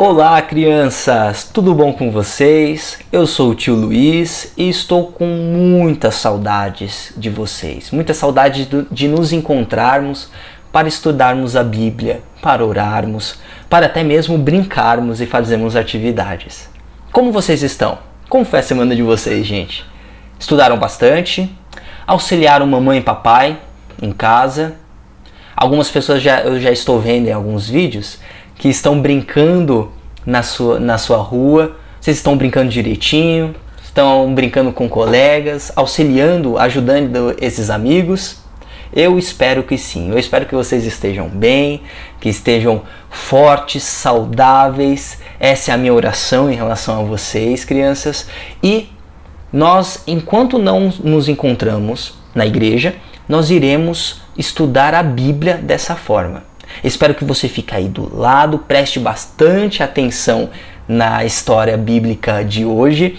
Olá, crianças! Tudo bom com vocês? Eu sou o tio Luiz e estou com muitas saudades de vocês. Muita saudade de nos encontrarmos para estudarmos a Bíblia, para orarmos, para até mesmo brincarmos e fazermos atividades. Como vocês estão? Como foi a semana de vocês, gente? Estudaram bastante? Auxiliaram mamãe e papai em casa? Algumas pessoas eu já estou vendo em alguns vídeos que estão brincando na sua rua. Vocês estão brincando direitinho? Estão brincando com colegas? Auxiliando, ajudando esses amigos? Eu espero que sim. Eu espero que vocês estejam bem, que estejam fortes, saudáveis. Essa é a minha oração em relação a vocês, crianças. E nós, enquanto não nos encontramos na igreja, nós iremos estudar a Bíblia dessa forma. Espero que você fique aí do lado, preste bastante atenção na história bíblica de hoje,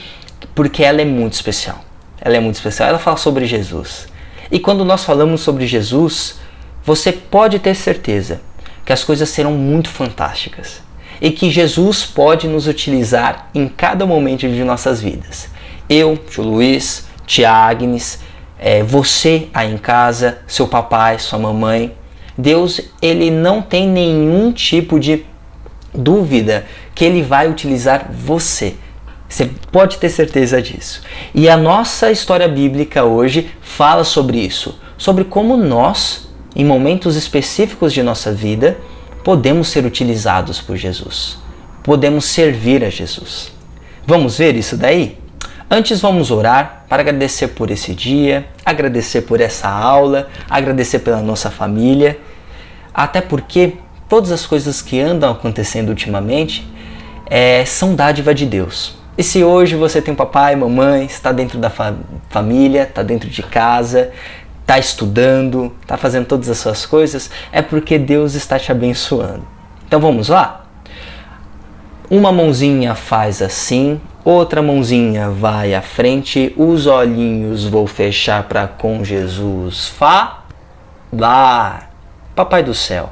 porque ela é muito especial. Ela é muito especial, ela fala sobre Jesus. E quando nós falamos sobre Jesus, você pode ter certeza que as coisas serão muito fantásticas e que Jesus pode nos utilizar em cada momento de nossas vidas. Eu, tio Luiz, tia Agnes, você aí em casa, seu papai, sua mamãe. Deus, ele não tem nenhum tipo de dúvida que ele vai utilizar você. Você pode ter certeza disso. E a nossa história bíblica hoje fala sobre isso, sobre como nós, em momentos específicos de nossa vida, podemos ser utilizados por Jesus. Podemos servir a Jesus. Vamos ver isso daí? Antes vamos orar para agradecer por esse dia, agradecer por essa aula, agradecer pela nossa família, até porque todas as coisas que andam acontecendo ultimamente são dádiva de Deus. E se hoje você tem um papai e mamãe, está dentro da família, está dentro de casa, está estudando, está fazendo todas as suas coisas, é porque Deus está te abençoando. Então vamos lá? Uma mãozinha faz assim, outra mãozinha vai à frente, os olhinhos vou fechar para com Jesus falar. Papai do céu,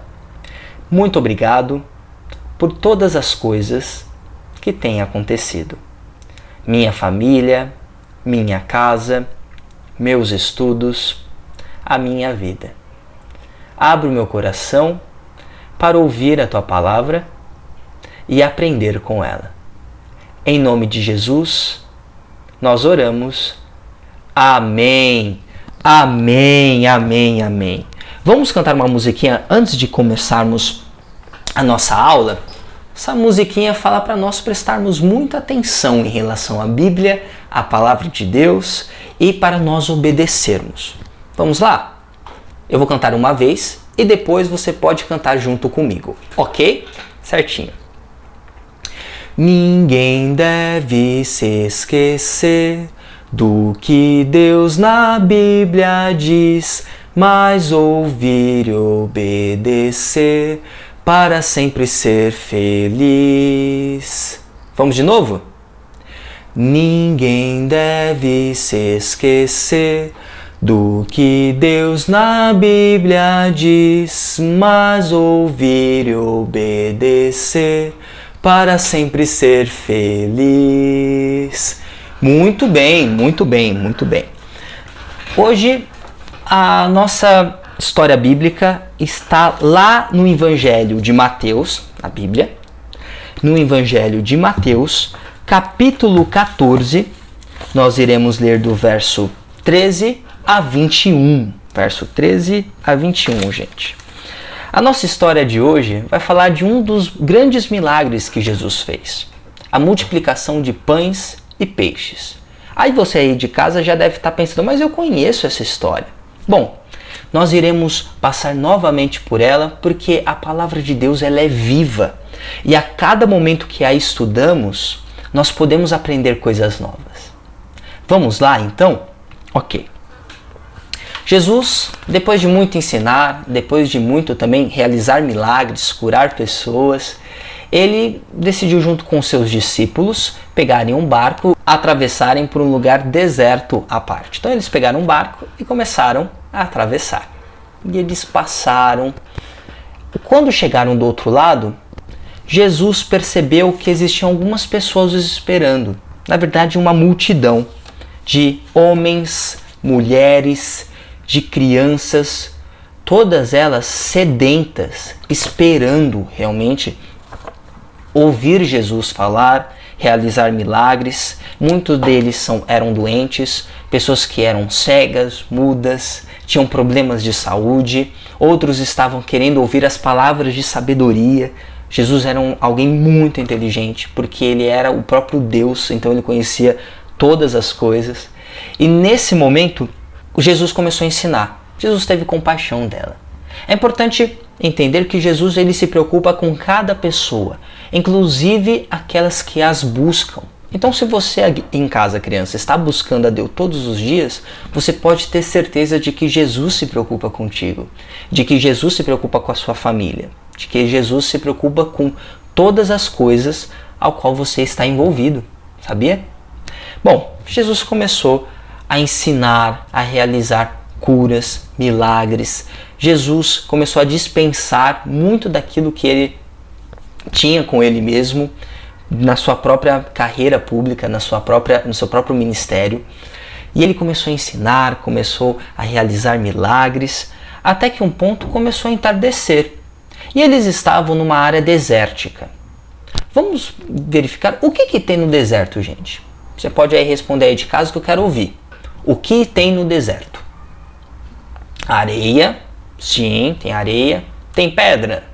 muito obrigado por todas as coisas que têm acontecido. Minha família, minha casa, meus estudos, a minha vida. Abro meu coração para ouvir a tua palavra e aprender com ela. Em nome de Jesus, nós oramos. Amém. Amém, amém, amém. Vamos cantar uma musiquinha antes de começarmos a nossa aula? Essa musiquinha fala para nós prestarmos muita atenção em relação à Bíblia, à palavra de Deus e para nós obedecermos. Vamos lá? Eu vou cantar uma vez e depois você pode cantar junto comigo, ok? Certinho. Ninguém deve se esquecer do que Deus na Bíblia diz, mas ouvir e obedecer para sempre ser feliz. Vamos de novo? Ninguém deve se esquecer do que Deus na Bíblia diz, mas ouvir e obedecer para sempre ser feliz. Muito bem, muito bem, muito bem. Hoje a nossa história bíblica está lá no Evangelho de Mateus, a Bíblia, no Evangelho de Mateus, capítulo 14, nós iremos ler do verso 13 a 21. Verso 13 a 21, gente. A nossa história de hoje vai falar de um dos grandes milagres que Jesus fez, a multiplicação de pães e peixes. Aí você aí de casa já deve estar pensando, mas eu conheço essa história. Bom, nós iremos passar novamente por ela porque a palavra de Deus ela é viva e a cada momento que a estudamos, nós podemos aprender coisas novas. Vamos lá então? Ok. Jesus, depois de muito ensinar, depois de muito também realizar milagres, curar pessoas, ele decidiu junto com seus discípulos pegarem um barco, atravessarem por um lugar deserto à parte. Então eles pegaram um barco e começaram a atravessar. E eles passaram. Quando chegaram do outro lado, Jesus percebeu que existiam algumas pessoas os esperando. Na verdade, uma multidão de homens, mulheres, de crianças, todas elas sedentas, esperando realmente ouvir Jesus falar, realizar milagres. Muitos deles eram doentes, pessoas que eram cegas, mudas, tinham problemas de saúde. Outros estavam querendo ouvir as palavras de sabedoria. Jesus era alguém muito inteligente, porque ele era o próprio Deus, então ele conhecia todas as coisas. E nesse momento, Jesus começou a ensinar. Jesus teve compaixão dela. É importante entender que Jesus ele se preocupa com cada pessoa, inclusive aquelas que as buscam. Então, se você em casa, criança, está buscando a Deus todos os dias, você pode ter certeza de que Jesus se preocupa contigo, de que Jesus se preocupa com a sua família, de que Jesus se preocupa com todas as coisas ao qual você está envolvido, sabia? Bom, Jesus começou a ensinar, a realizar curas, milagres. Jesus começou a dispensar muito daquilo que ele tinha com ele mesmo, na sua própria carreira pública, no seu próprio ministério. E ele começou a ensinar, começou a realizar milagres, até que um ponto começou a entardecer. E eles estavam numa área desértica. Vamos verificar o que tem no deserto, gente. Você pode aí responder aí de casa que eu quero ouvir. O que tem no deserto? Areia, sim, tem areia. Tem pedra?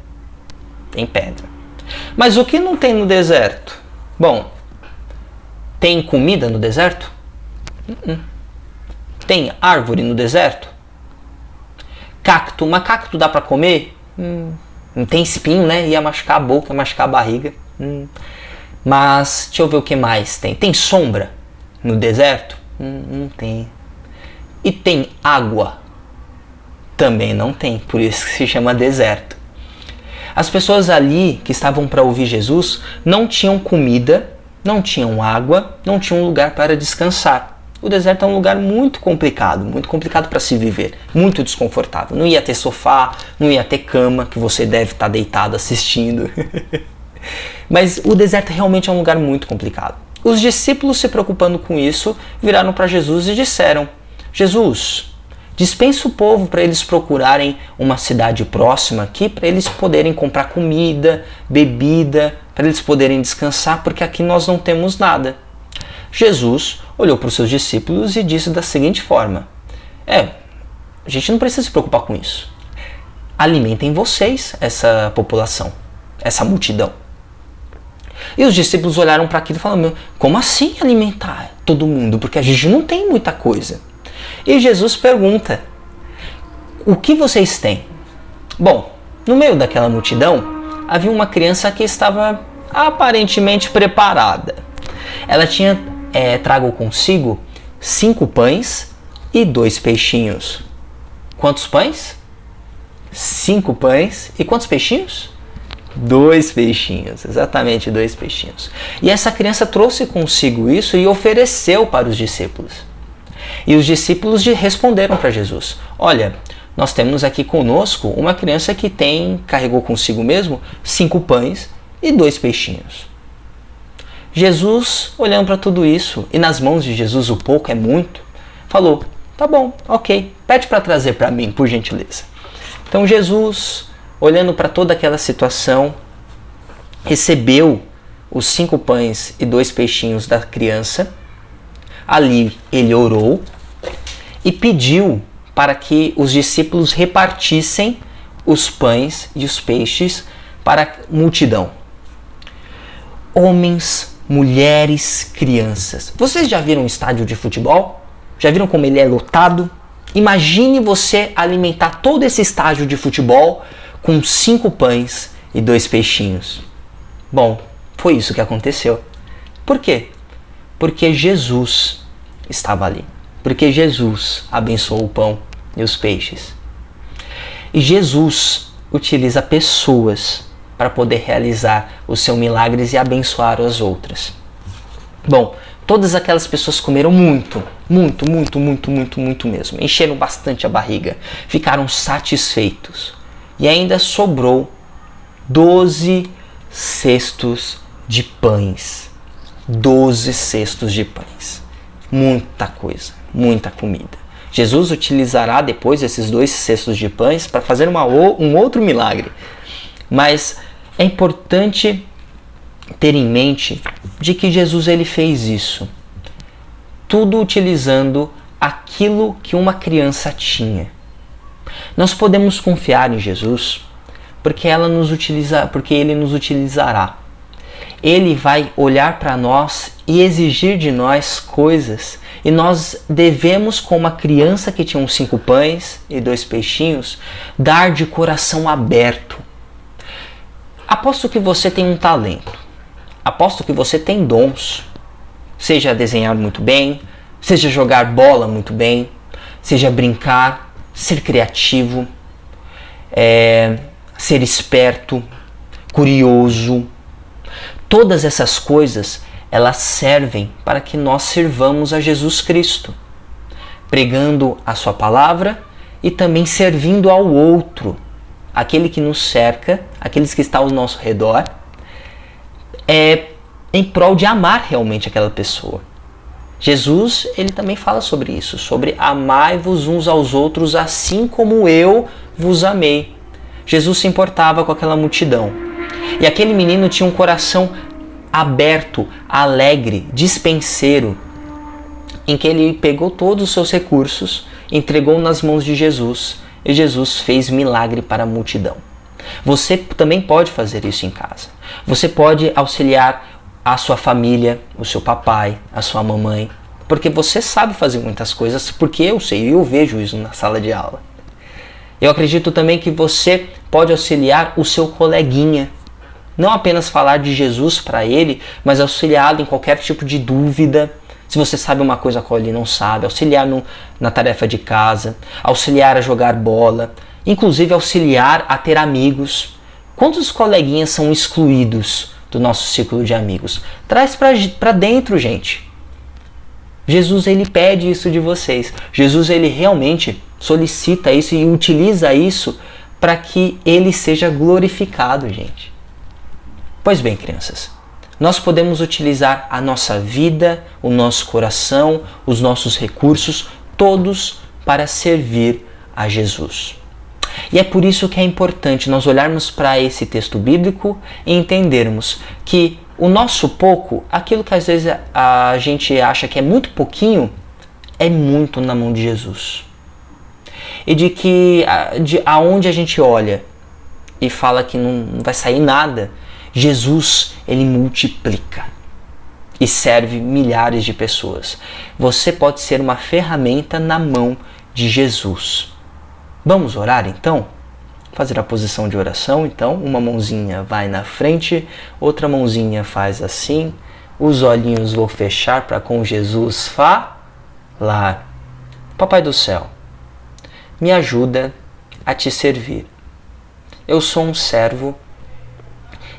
Tem pedra. Mas o que não tem no deserto? Bom, tem comida no deserto? Tem árvore no deserto? Cacto, mas cacto dá para comer? Não tem espinho, né? Ia machucar a boca, ia machucar a barriga. Mas deixa eu ver o que mais tem. Tem sombra no deserto? Não tem. E tem água? Também não tem, por isso que se chama deserto. As pessoas ali que estavam para ouvir Jesus não tinham comida, não tinham água, não tinham lugar para descansar. O deserto é um lugar muito complicado para se viver, muito desconfortável. Não ia ter sofá, não ia ter cama, que você deve estar deitado assistindo. Mas o deserto realmente é um lugar muito complicado. Os discípulos, se preocupando com isso, viraram para Jesus e disseram: Jesus, dispensa o povo para eles procurarem uma cidade próxima aqui, para eles poderem comprar comida, bebida, para eles poderem descansar, porque aqui nós não temos nada. Jesus olhou para os seus discípulos e disse da seguinte forma: a gente não precisa se preocupar com isso. Alimentem vocês essa população, essa multidão. E os discípulos olharam para aquilo e falaram: como assim alimentar todo mundo? Porque a gente não tem muita coisa. E Jesus pergunta: o que vocês têm? Bom, no meio daquela multidão havia uma criança que estava aparentemente preparada. Ela tinha trago consigo 5 pães e 2 peixinhos. Quantos pães? 5 pães. E quantos peixinhos? 2 peixinhos, exatamente 2 peixinhos. E essa criança trouxe consigo isso e ofereceu para os discípulos. E os discípulos responderam para Jesus: olha, nós temos aqui conosco uma criança que carregou consigo mesmo 5 pães e 2 peixinhos. Jesus, olhando para tudo isso, e nas mãos de Jesus o pouco é muito, falou: tá bom, ok, pede para trazer para mim, por gentileza. Então Jesus, olhando para toda aquela situação, recebeu os 5 pães e 2 peixinhos da criança. Ali ele orou e pediu para que os discípulos repartissem os pães e os peixes para a multidão. Homens, mulheres, crianças. Vocês já viram um estádio de futebol? Já viram como ele é lotado? Imagine você alimentar todo esse estádio de futebol com 5 pães e 2 peixinhos. Bom, foi isso que aconteceu. Por quê? Porque Jesus estava ali. Porque Jesus abençoou o pão e os peixes. E Jesus utiliza pessoas para poder realizar os seus milagres e abençoar as outras. Bom, todas aquelas pessoas comeram muito mesmo. Encheram bastante a barriga. Ficaram satisfeitos. E ainda sobrou 12 cestos de pães. 12 cestos de pães. Muita coisa, muita comida. Jesus utilizará depois esses 2 cestos de pães para fazer um outro milagre. Mas é importante ter em mente de que Jesus ele fez isso. Tudo utilizando aquilo que uma criança tinha. Nós podemos confiar em Jesus porque ele nos utilizará. Ele vai olhar para nós e exigir de nós coisas. E nós devemos, como a criança que tinha uns 5 pães e 2 peixinhos, dar de coração aberto. Aposto que você tem um talento. Aposto que você tem dons. Seja desenhar muito bem, seja jogar bola muito bem, seja brincar, ser criativo, ser esperto, curioso. Todas essas coisas, elas servem para que nós sirvamos a Jesus Cristo, pregando a sua palavra e também servindo ao outro, aquele que nos cerca, aqueles que estão ao nosso redor, em prol de amar realmente aquela pessoa. Jesus, ele também fala sobre isso, sobre amai-vos uns aos outros assim como eu vos amei. Jesus se importava com aquela multidão. E aquele menino tinha um coração aberto, alegre, despenseiro, em que ele pegou todos os seus recursos, entregou nas mãos de Jesus e Jesus fez milagre para a multidão. Você também pode fazer isso em casa. Você pode auxiliar a sua família, o seu papai, a sua mamãe, porque você sabe fazer muitas coisas, porque eu sei, eu vejo isso na sala de aula. Eu acredito também que você pode auxiliar o seu coleguinha. Não apenas falar de Jesus para ele, mas auxiliá-lo em qualquer tipo de dúvida. Se você sabe uma coisa que ele não sabe, auxiliar na tarefa de casa, auxiliar a jogar bola, inclusive auxiliar a ter amigos. Quantos coleguinhas são excluídos do nosso círculo de amigos? Traz para dentro, gente. Jesus, ele pede isso de vocês. Jesus, ele realmente solicita isso e utiliza isso para que ele seja glorificado, gente. Pois bem, crianças, nós podemos utilizar a nossa vida, o nosso coração, os nossos recursos, todos para servir a Jesus. E é por isso que é importante nós olharmos para esse texto bíblico e entendermos que o nosso pouco, aquilo que às vezes a gente acha que é muito pouquinho, é muito na mão de Jesus. E de que aonde a gente olha e fala que não vai sair nada, Jesus, ele multiplica e serve milhares de pessoas. Você pode ser uma ferramenta na mão de Jesus. Vamos orar então? Fazer a posição de oração, então. Uma mãozinha vai na frente, outra mãozinha faz assim. Os olhinhos vou fechar para com Jesus falar. Papai do céu, me ajuda a te servir. Eu sou um servo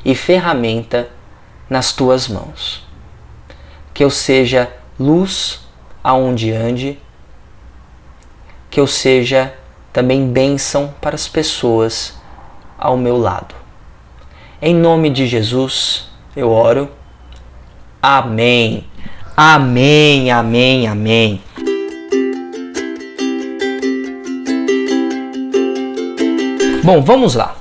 e ferramenta nas tuas mãos. Que eu seja luz aonde ande, que eu seja também bênção para as pessoas ao meu lado. Em nome de Jesus, eu oro. Amém. Amém, amém, amém. Bom, vamos lá.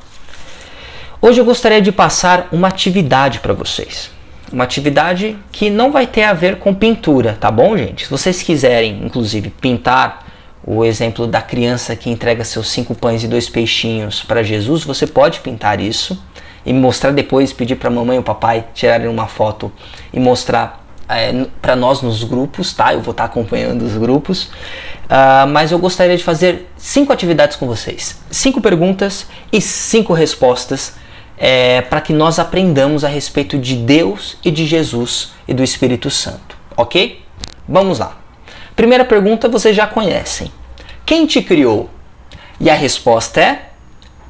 Hoje eu gostaria de passar uma atividade para vocês. Uma atividade que não vai ter a ver com pintura, tá bom, gente? Se vocês quiserem, inclusive, pintar o exemplo da criança que entrega seus 5 pães e 2 peixinhos para Jesus, você pode pintar isso e mostrar depois, pedir para a mamãe ou papai tirarem uma foto e mostrar para nós nos grupos, tá? Eu vou estar acompanhando os grupos, mas eu gostaria de fazer 5 atividades com vocês. 5 perguntas e 5 respostas para que nós aprendamos a respeito de Deus e de Jesus e do Espírito Santo, ok? Vamos lá. Primeira pergunta vocês já conhecem. Quem te criou? E a resposta é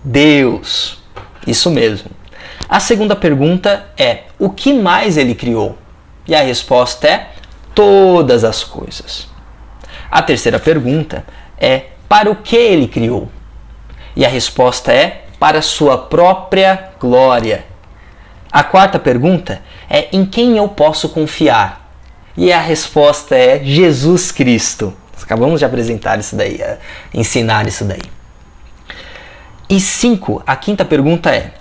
Deus. Isso mesmo. A segunda pergunta é: o que mais ele criou? E a resposta é todas as coisas. A terceira pergunta é: para o que ele criou? E a resposta é: para a sua própria glória. A quarta pergunta é: em quem eu posso confiar? E a resposta é Jesus Cristo. Acabamos de apresentar isso daí, ensinar isso daí. E 5, a quinta pergunta é: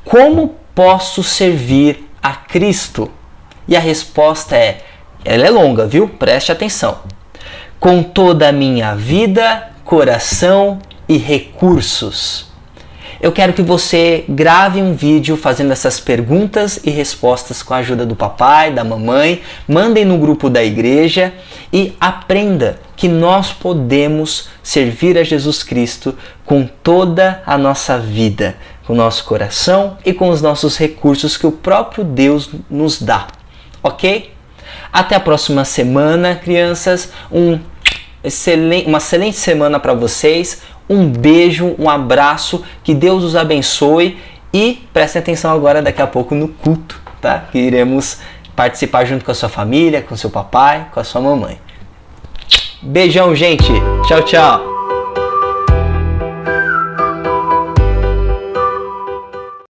como posso servir a Cristo? E a resposta é, ela é longa, viu? Preste atenção. Com toda a minha vida, coração e recursos. Eu quero que você grave um vídeo fazendo essas perguntas e respostas com a ajuda do papai, da mamãe, mandem no grupo da igreja e aprenda que nós podemos servir a Jesus Cristo com toda a nossa vida, com o nosso coração e com os nossos recursos que o próprio Deus nos dá, ok? Até a próxima semana, crianças. Uma excelente semana para vocês. Um beijo, um abraço, que Deus os abençoe e prestem atenção agora daqui a pouco no culto, tá? Que iremos participar junto com a sua família, com seu papai, com a sua mamãe. Beijão, gente! Tchau, tchau!